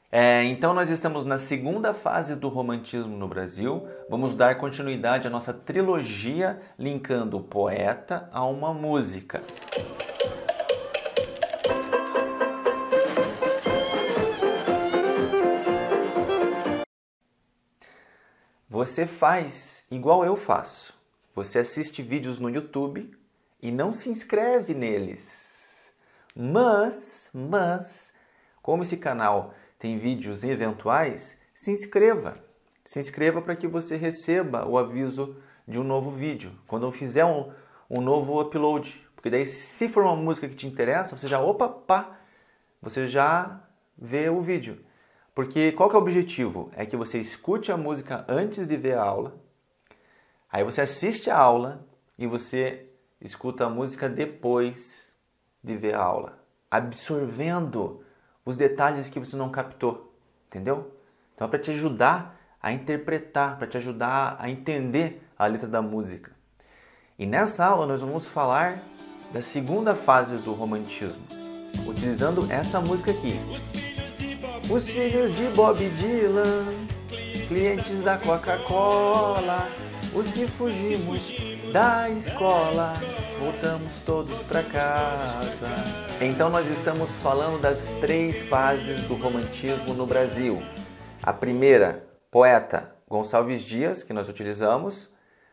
Então nós estamos na segunda fase do romantismo no Brasil. Vamos dar continuidade à nossa trilogia, linkando o poeta a uma música. Você faz igual eu faço. Você assiste vídeos no YouTube e não se inscreve neles. Mas, como esse canal tem vídeos eventuais, se inscreva. Se inscreva para que você receba o aviso de um novo vídeo, quando eu fizer um novo upload. Porque daí, se for uma música que te interessa, você já, você já vê o vídeo. Porque qual que é o objetivo? É que você escute a música antes de ver a aula, aí você assiste a aula e você escuta a música depois de ver a aula, absorvendo os detalhes que você não captou, entendeu? Então é para te ajudar a interpretar, para te ajudar a entender a letra da música. E nessa aula nós vamos falar da segunda fase do romantismo, utilizando essa música aqui. Os filhos de Bob Dylan, clientes da Coca-Cola, os que fugimos da escola, voltamos todos para casa. Então nós estamos falando das três fases do romantismo no Brasil. A primeira, poeta Gonçalves Dias, que nós utilizamos,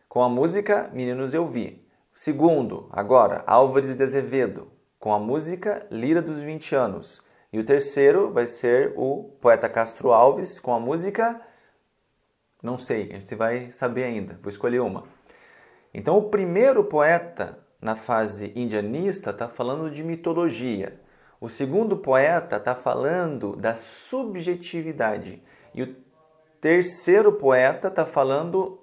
com a música Meninos Eu Vi. Segundo, agora, Álvares de Azevedo, com a música Lira dos 20 Anos. E o terceiro vai ser o poeta Castro Alves com a música... Não sei, a gente vai saber ainda, vou escolher uma. Então o primeiro poeta na fase indianista está falando de mitologia. O segundo poeta está falando da subjetividade. E o terceiro poeta está falando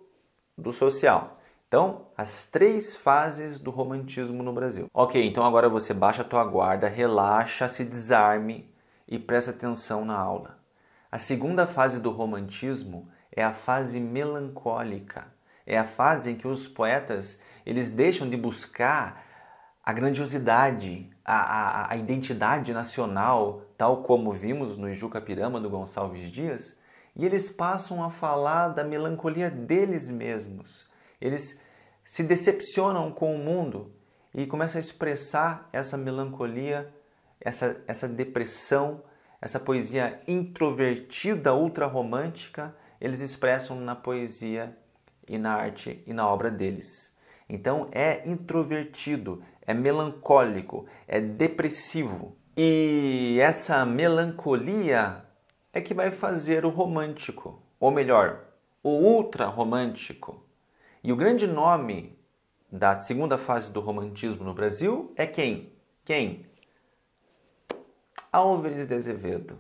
do social. Então, as três fases do romantismo no Brasil. Ok, então agora você baixa a tua guarda, relaxa, se desarme e presta atenção na aula. A segunda fase do romantismo é a fase melancólica. É a fase em que os poetas eles deixam de buscar a grandiosidade, a identidade nacional, tal como vimos no Juca Pirama do Gonçalves Dias, e eles passam a falar da melancolia deles mesmos. Eles se decepcionam com o mundo e começam a expressar essa melancolia, essa depressão, essa poesia introvertida, ultrarromântica, eles expressam na poesia e na arte e na obra deles. Então é introvertido, é melancólico, é depressivo. E essa melancolia é que vai fazer o romântico, ou melhor, o ultrarromântico. E o grande nome da segunda fase do romantismo no Brasil é quem? Quem? Álvares de Azevedo.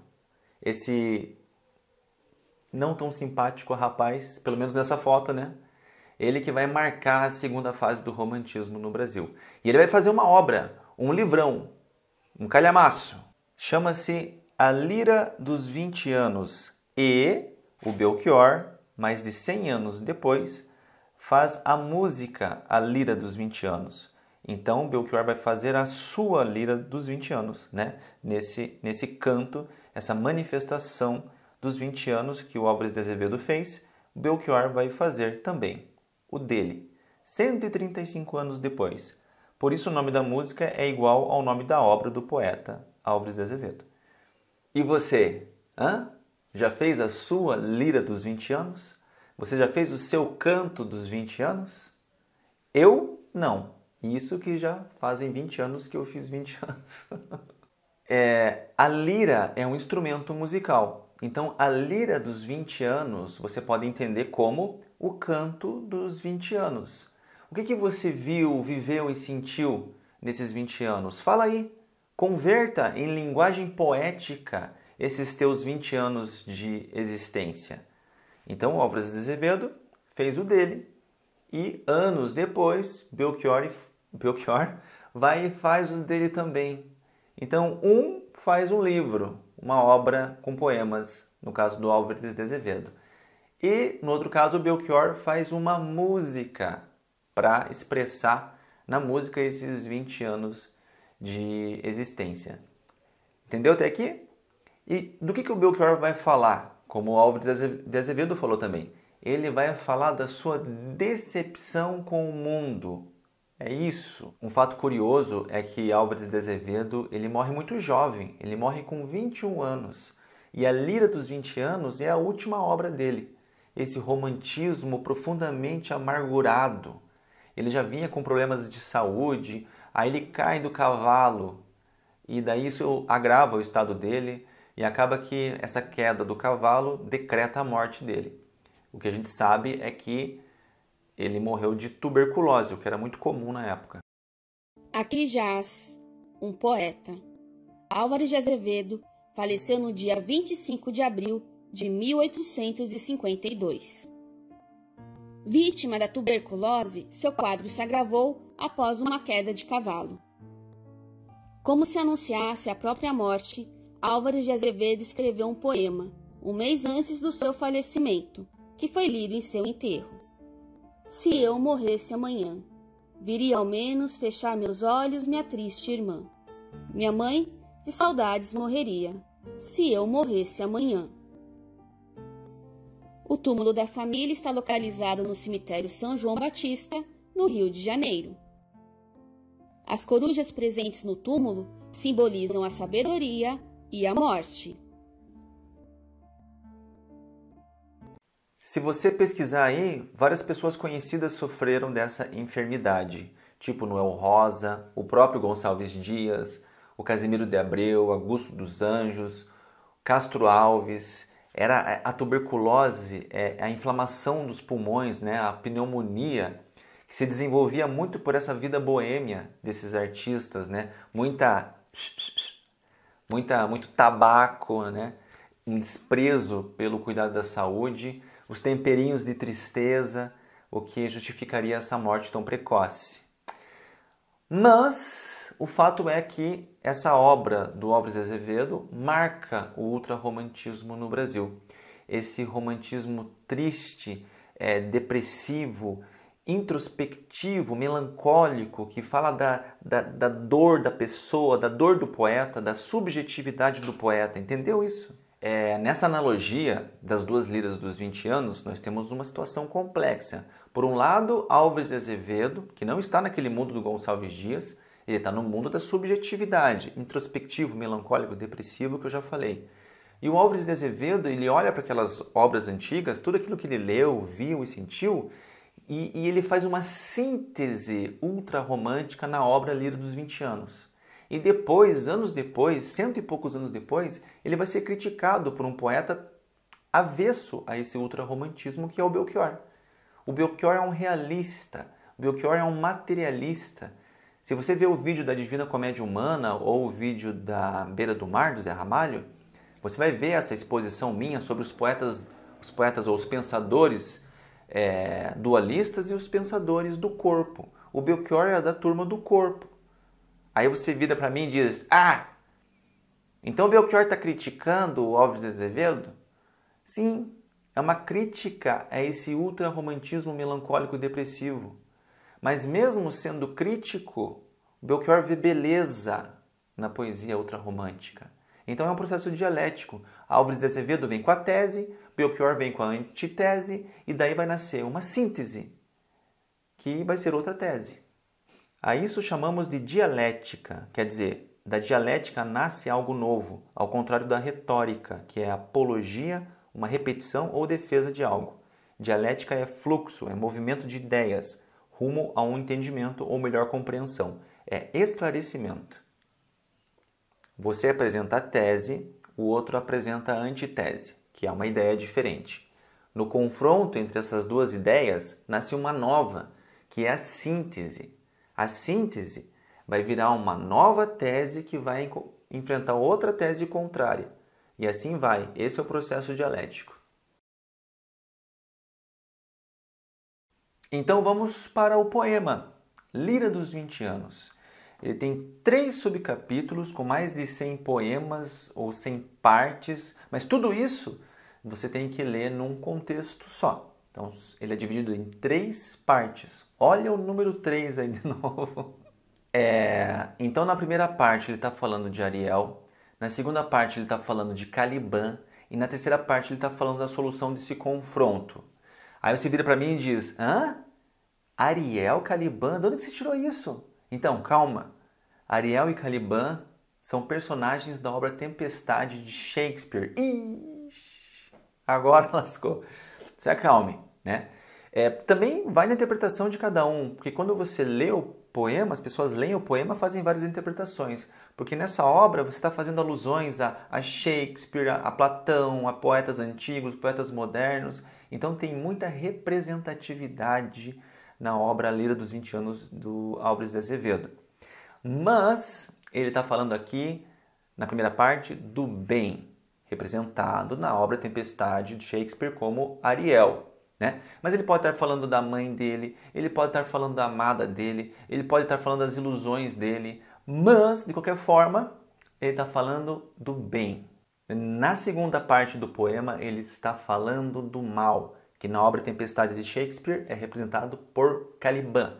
Esse não tão simpático rapaz, pelo menos nessa foto, né? Ele que vai marcar a segunda fase do romantismo no Brasil. E ele vai fazer uma obra, um livrão, um calhamaço. Chama-se A Lira dos 20 Anos. E o Belchior, mais de 100 anos depois, faz a música A Lira dos 20 Anos. Então, o Belchior vai fazer a sua Lira dos 20 Anos, né? Nesse canto, essa manifestação dos 20 anos que o Álvares de Azevedo fez, o Belchior vai fazer também o dele, 135 anos depois. Por isso o nome da música é igual ao nome da obra do poeta Álvares de Azevedo. E você, já fez a sua Lira dos 20 anos? Você já fez o seu canto dos 20 anos? Eu não. Isso que já fazem 20 anos que eu fiz 20 anos. A lira é um instrumento musical. Então, a lira dos 20 anos você pode entender como o canto dos 20 anos. O que você viu, viveu e sentiu nesses 20 anos? Fala aí. Converta em linguagem poética esses teus 20 anos de existência. Então, Álvares de Azevedo fez o dele. E anos depois, Belchior vai e faz o dele também. Então, um faz um livro, uma obra com poemas, no caso do Álvares de Azevedo. E, no outro caso, o Belchior faz uma música para expressar na música esses 20 anos de existência. Entendeu até aqui? E do que o Belchior vai falar? Como o Álvares de Azevedo falou também. Ele vai falar da sua decepção com o mundo. É isso. Um fato curioso é que Álvares de Azevedo, ele morre muito jovem. Ele morre com 21 anos. E a Lira dos 20 anos é a última obra dele. Esse romantismo profundamente amargurado. Ele já vinha com problemas de saúde, aí ele cai do cavalo e daí isso agrava o estado dele e acaba que essa queda do cavalo decreta a morte dele. O que a gente sabe é que ele morreu de tuberculose, o que era muito comum na época. Aqui jaz um poeta. Álvares de Azevedo faleceu no dia 25 de abril de 1852. Vítima da tuberculose, seu quadro se agravou após uma queda de cavalo. Como se anunciasse a própria morte, Álvares de Azevedo escreveu um poema, um mês antes do seu falecimento, que foi lido em seu enterro. Se eu morresse amanhã, viria ao menos fechar meus olhos minha triste irmã. Minha mãe, de saudades, morreria, se eu morresse amanhã. O túmulo da família está localizado no cemitério São João Batista, no Rio de Janeiro. As corujas presentes no túmulo simbolizam a sabedoria e a morte. Se você pesquisar aí, várias pessoas conhecidas sofreram dessa enfermidade, tipo Noel Rosa, o próprio Gonçalves Dias, o Casimiro de Abreu, Augusto dos Anjos, Castro Alves. Era a tuberculose, a inflamação dos pulmões, né, a pneumonia, que se desenvolvia muito por essa vida boêmia desses artistas, né? Muito tabaco, né? Um desprezo pelo cuidado da saúde, os temperinhos de tristeza, o que justificaria essa morte tão precoce. Mas o fato é que essa obra do Álvares de Azevedo marca o ultrarromantismo no Brasil. Esse romantismo triste, depressivo, introspectivo, melancólico, que fala da dor da pessoa, da dor do poeta, da subjetividade do poeta. Entendeu isso? Nessa analogia das duas liras dos 20 anos, nós temos uma situação complexa. Por um lado, Álvares de Azevedo, que não está naquele mundo do Gonçalves Dias, ele está no mundo da subjetividade, introspectivo, melancólico, depressivo, que eu já falei. E o Álvares de Azevedo, ele olha para aquelas obras antigas, tudo aquilo que ele leu, viu e sentiu, e ele faz uma síntese ultra-romântica na obra Lira dos 20 anos. E depois, anos depois, cento e poucos anos depois, ele vai ser criticado por um poeta avesso a esse ultrarromantismo que é o Belchior. O Belchior é um realista, o Belchior é um materialista. Se você vê o vídeo da Divina Comédia Humana ou o vídeo da Beira do Mar, do Zé Ramalho, você vai ver essa exposição minha sobre os poetas ou os pensadores dualistas e os pensadores do corpo. O Belchior é da turma do corpo. Aí você vira para mim e diz, então o Belchior está criticando o Álvares de Azevedo? Sim, é uma crítica a esse ultrarromantismo melancólico e depressivo. Mas mesmo sendo crítico, o Belchior vê beleza na poesia ultrarromântica. Então é um processo dialético. Álvares de Azevedo vem com a tese, Belchior vem com a antitese, e daí vai nascer uma síntese, que vai ser outra tese. A isso chamamos de dialética, quer dizer, da dialética nasce algo novo, ao contrário da retórica, que é apologia, uma repetição ou defesa de algo. Dialética é fluxo, é movimento de ideias, rumo a um entendimento ou melhor compreensão, é esclarecimento. Você apresenta a tese, o outro apresenta a antitese, que é uma ideia diferente. No confronto entre essas duas ideias, nasce uma nova, que é a síntese. A síntese vai virar uma nova tese que vai enfrentar outra tese contrária. E assim vai. Esse é o processo dialético. Então vamos para o poema Lira dos 20 anos. Ele tem 3 subcapítulos com mais de 100 poemas ou 100 partes, mas tudo isso você tem que ler num contexto só. Então ele é dividido em 3 partes. Olha o número 3 aí de novo. Então na primeira parte ele está falando de Ariel, Na segunda parte ele está falando de Caliban e na terceira parte ele está falando da solução desse confronto. Aí você vira para mim e diz, hã? Ariel, Caliban? De onde você tirou isso? Então, calma. Ariel e Caliban são personagens da obra Tempestade de Shakespeare. Ixi, agora lascou. Se acalme, né? Também vai na interpretação de cada um, porque quando você lê o poema, as pessoas leem o poema, fazem várias interpretações, porque nessa obra você está fazendo alusões a Shakespeare, a Platão, a poetas antigos, poetas modernos, então tem muita representatividade na obra A Lira dos 20 Anos do Álvares de Azevedo. Mas ele está falando aqui, na primeira parte, do bem, representado na obra Tempestade de Shakespeare como Ariel. Né? Mas ele pode estar falando da mãe dele, ele pode estar falando da amada dele, ele pode estar falando das ilusões dele, mas, de qualquer forma, ele está falando do bem. Na segunda parte do poema, ele está falando do mal, que na obra Tempestade de Shakespeare é representado por Caliban.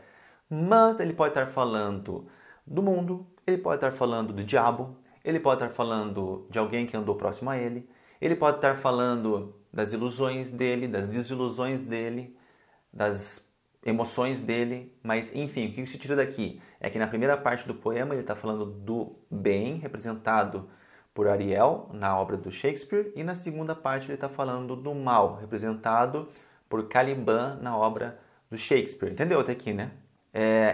Mas ele pode estar falando do mundo, ele pode estar falando do diabo, ele pode estar falando de alguém que andou próximo a ele, ele pode estar falando das ilusões dele, das desilusões dele, das emoções dele, mas enfim, o que se tira daqui é que na primeira parte do poema ele está falando do bem, representado por Ariel, na obra do Shakespeare, e na segunda parte ele está falando do mal, representado por Caliban, na obra do Shakespeare. Entendeu até aqui, né?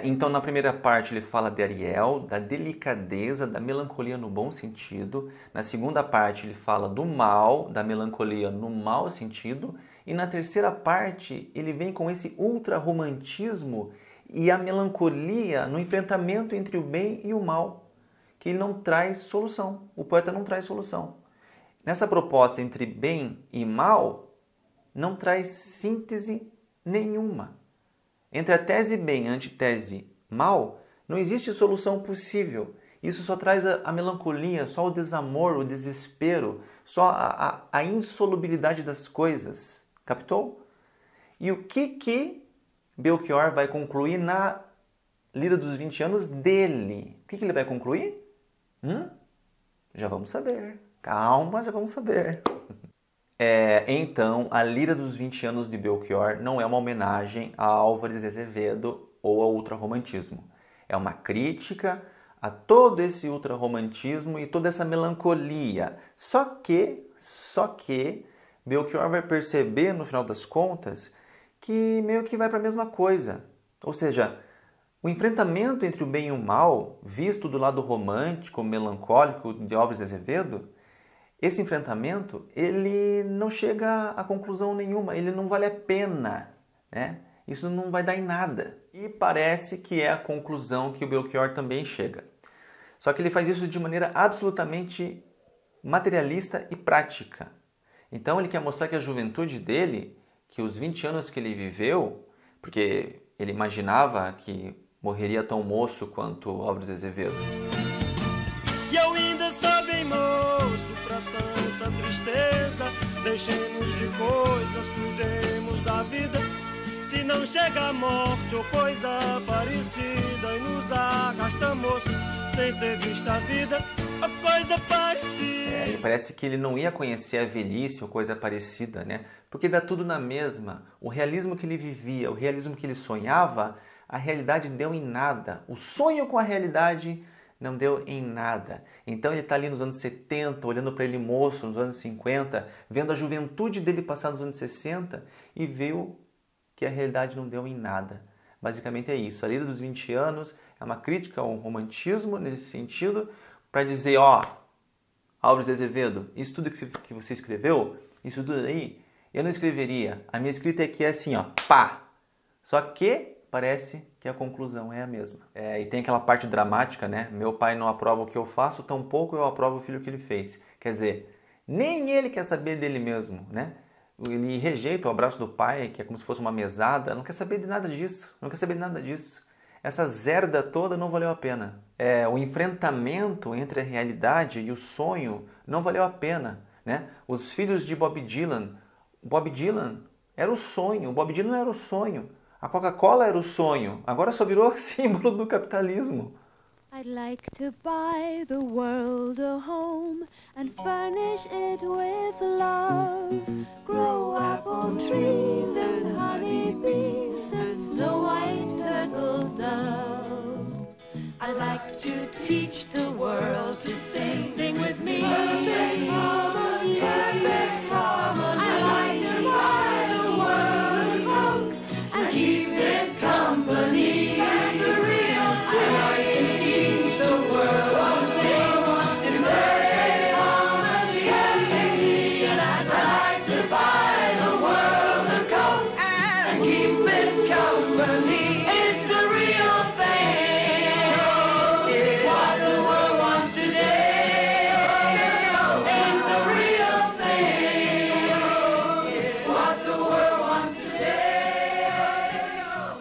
Então, na primeira parte ele fala de Ariel, da delicadeza, da melancolia no bom sentido. Na segunda parte ele fala do mal, da melancolia no mau sentido. E na terceira parte ele vem com esse ultra-romantismo e a melancolia no enfrentamento entre o bem e o mal, que ele não traz solução. O poeta não traz solução. Nessa proposta entre bem e mal, não traz síntese nenhuma. Entre a tese bem e a antitese mal, não existe solução possível. Isso só traz a melancolia, só o desamor, o desespero, só a insolubilidade das coisas. Captou? E o que Belchior vai concluir na Lira dos 20 Anos dele? O que ele vai concluir? Já vamos saber. Calma, já vamos saber. Então, a Lira dos 20 Anos de Belchior não é uma homenagem a Álvares de Azevedo ou ao ultrarromantismo. É uma crítica a todo esse ultrarromantismo e toda essa melancolia. Só que Belchior vai perceber, no final das contas, que meio que vai para a mesma coisa. Ou seja, o enfrentamento entre o bem e o mal, visto do lado romântico, melancólico de Álvares de Azevedo, esse enfrentamento, ele não chega a conclusão nenhuma, ele não vale a pena, né? Isso não vai dar em nada. E parece que é a conclusão que o Belchior também chega. Só que ele faz isso de maneira absolutamente materialista e prática. Então ele quer mostrar que a juventude dele, que os 20 anos que ele viveu, porque ele imaginava que morreria tão moço quanto Álvares de Azevedo. E eu ainda sou bem moço pra tanta tristeza. Deixemos de coisas, cuidemos da vida. Se não chega a morte ou coisa parecida e nos arrasta moço sem ter visto a vida ou coisa parecida. Parece que ele não ia conhecer a velhice ou coisa parecida, né? Porque dá tudo na mesma. O realismo que ele vivia, o realismo que ele sonhava, a realidade deu em nada. O sonho com a realidade não deu em nada. Então ele está ali nos anos 70, olhando para ele moço, nos anos 50, vendo a juventude dele passar nos anos 60 e viu que a realidade não deu em nada. Basicamente é isso. A Lira dos 20 Anos é uma crítica ao romantismo nesse sentido, para dizer, Álvares de Azevedo, isso tudo que você escreveu, isso tudo aí, eu não escreveria. A minha escrita aqui é assim, pá! Só que parece que a conclusão é a mesma. E tem aquela parte dramática, né? Meu pai não aprova o que eu faço, tampouco eu aprovo o filho que ele fez. Quer dizer, nem ele quer saber dele mesmo, né? Ele rejeita o abraço do pai, que é como se fosse uma mesada, não quer saber de nada disso, não quer saber de nada disso. Essa zerda toda não valeu a pena. O enfrentamento entre a realidade e o sonho não valeu a pena, né? Os filhos de Bob Dylan era o sonho, o Bob Dylan era o sonho. A Coca-Cola era o sonho, agora só virou símbolo do capitalismo. I'd like to buy the world a home and furnish it with love. Grow apple trees and honey bees and snow white turtle doves. I'd like to teach the world to sing. Sing with me. Perfect harmony. Perfect harmony. I'd like to buy the world a coke and keep it company. That's the real thing. I'd like to teach the world to sing. In perfect harmony. Perfectly. And I'd like to buy the world a coke and keep it company. It's the real thing. What the world wants today is the real thing. What the world wants today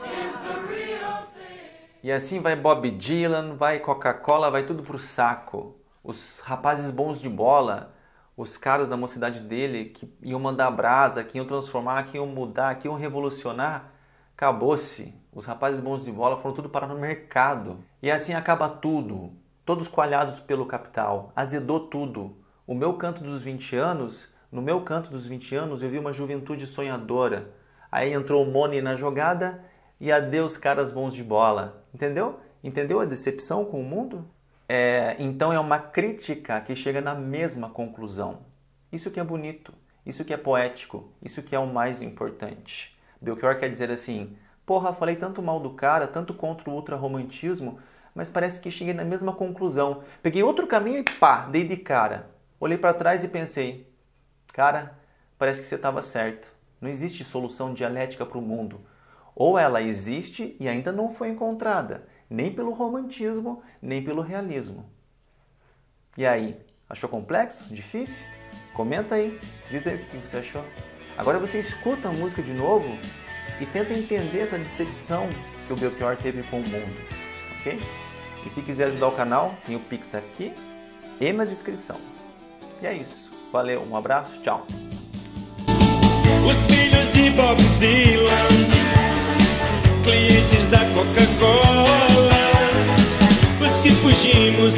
is the real thing. E assim vai Bob Dylan, vai Coca-Cola, vai tudo pro saco. Os rapazes bons de bola, os caras da mocidade dele que iam mandar brasa, que iam transformar, que iam mudar, que iam revolucionar, acabou-se. Os rapazes bons de bola foram tudo parar no mercado. E assim acaba tudo. Todos coalhados pelo capital. Azedou tudo. O meu canto dos 20 anos, no meu canto dos 20 anos, eu vi uma juventude sonhadora. Aí entrou o Money na jogada e adeus caras bons de bola. Entendeu? Entendeu a decepção com o mundo? Então é uma crítica que chega na mesma conclusão. Isso que é bonito, isso que é poético, isso que é o mais importante. Belchior quer dizer assim, porra, falei tanto mal do cara, tanto contra o ultrarromantismo, mas parece que cheguei na mesma conclusão. Peguei outro caminho e pá, dei de cara. Olhei para trás e pensei, cara, parece que você estava certo. Não existe solução dialética para o mundo. Ou ela existe e ainda não foi encontrada, nem pelo romantismo, nem pelo realismo. E aí, achou complexo? Difícil? Comenta aí, diz aí o que você achou. Agora você escuta a música de novo e tenta entender essa decepção que o Belchior teve com o mundo, ok? E se quiser ajudar o canal, tem o Pix aqui e na descrição. E é isso. Valeu, um abraço, tchau. Os filhos de Bob Dylan, clientes da Coca-Cola, os que fugimos